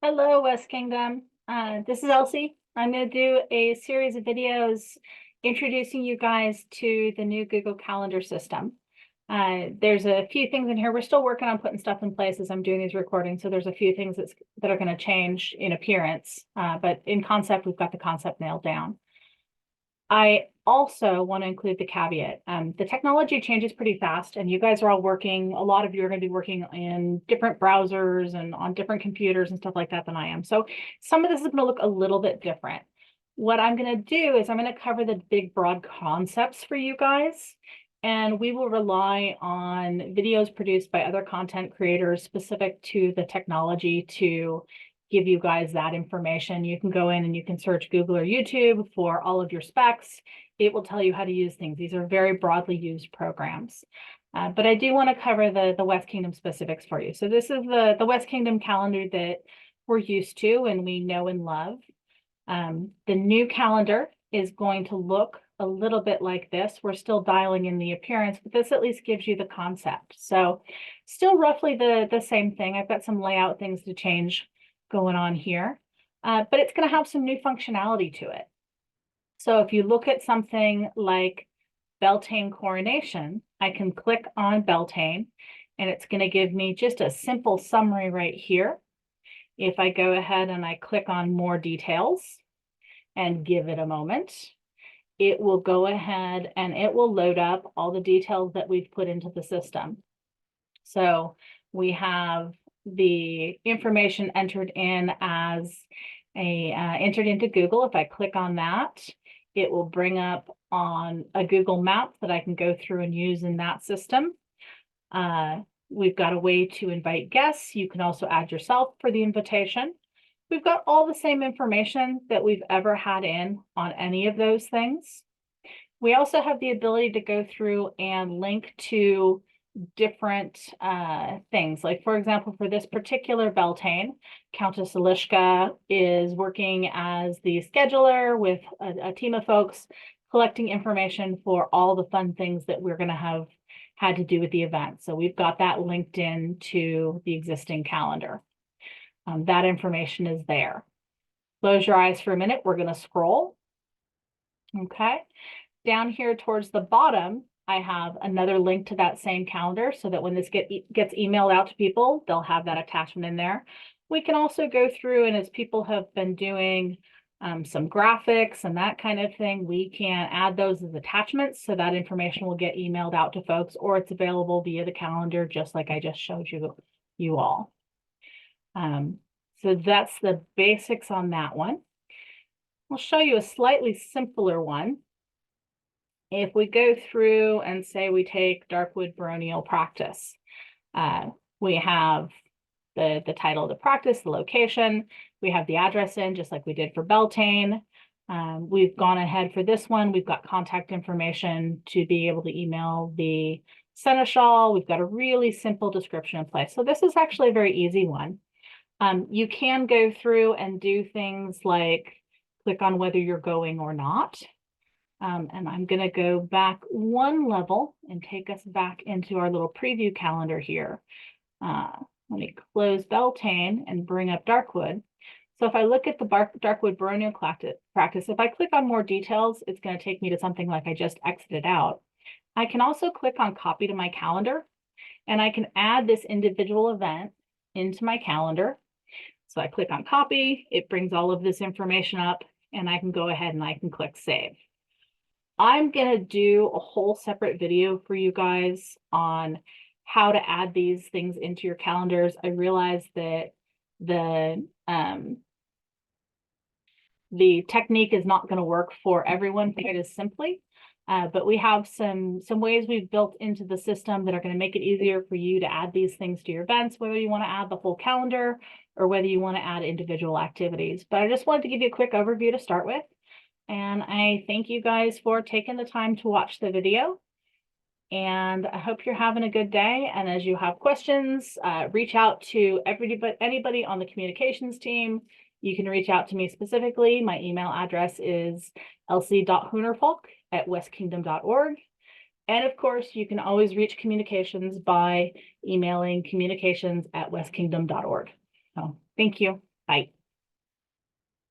Hello, West Kingdom. This is Elsie. I'm going to do a series of videos introducing you guys to the new Google Calendar system. There's a few things in here. We're still working on putting stuff in place as I'm doing these recordings, so there's a few things that are going to change in appearance, but in concept, we've got the concept nailed down. I also want to include the caveat. The technology changes pretty fast, and you guys are all working, a lot of you are going to be working in different browsers and on different computers and stuff like that than I am. So some of this is going to look a little bit different. What I'm going to do is I'm going to cover the big, broad concepts for you guys, and we will rely on videos produced by other content creators specific to the technology to give you guys that information. You can go in and you can search Google or YouTube for all of your specs. It will tell you how to use things. These are very broadly used programs. But I do want to cover the West Kingdom specifics for you. So this is the West Kingdom calendar that we're used to and we know and love. The new calendar is going to look a little bit like this. We're still dialing in the appearance, but this at least gives you the concept. So still roughly the same thing. I've got some layout things to change going on here, but it's going to have some new functionality to it. So if you look at something like Beltane coronation, I can click on Beltane and it's going to give me just a simple summary right here. If I go ahead and I click on more details and give it a moment, it will go ahead and it will load up all the details that we've put into the system. So we have the information entered in as entered into Google. If I click on that, it will bring up on a Google map that I can go through and use in that system. We've got a way to invite guests. You can also add yourself for the invitation. We've got all the same information that we've ever had in on any of those things. We also have the ability to go through and link to different things. Like, for example, for this particular Beltane, Countess Elishka is working as the scheduler with a team of folks collecting information for all the fun things that we're going to have had to do with the event. So we've got that linked in to the existing calendar. That information is there. Close your eyes for a minute. We're going to scroll. Okay. Down here towards the bottom, I have another link to that same calendar so that when this gets emailed out to people, they'll have that attachment in there. We can also go through, and as people have been doing some graphics and that kind of thing, we can add those as attachments so that information will get emailed out to folks, or it's available via the calendar, just like I just showed you all. So that's the basics on that one. I'll show you a slightly simpler one. If we go through and say we take Darkwood Baronial Practice, we have the title of the practice, the location, we have the address in, just like we did for Beltane. We've gone ahead for this one. We've got contact information to be able to email the seneschal. We've got a really simple description in place. So this is actually a very easy one. You can go through and do things like click on whether you're going or not. And I'm going to go back one level and take us back into our little preview calendar here. Let me close Beltane and bring up Darkwood. So if I look at the Darkwood Baronial practice, if I click on more details, it's going to take me to something like I just exited out. I can also click on copy to my calendar, and I can add this individual event into my calendar. So I click on copy, it brings all of this information up, and I can go ahead and I can click save. I'm going to do a whole separate video for you guys on how to add these things into your calendars. I realize that the technique is not going to work for everyone quite as simply, but we have some ways we've built into the system that are going to make it easier for you to add these things to your events, whether you want to add the whole calendar or whether you want to add individual activities. But I just wanted to give you a quick overview to start with. And I thank you guys for taking the time to watch the video. And I hope you're having a good day. And as you have questions, reach out to anybody on the communications team. You can reach out to me specifically. My email address is lc.hoonerfolk@westkingdom.org. And of course, you can always reach communications by emailing communications@westkingdom.org. So thank you. Bye.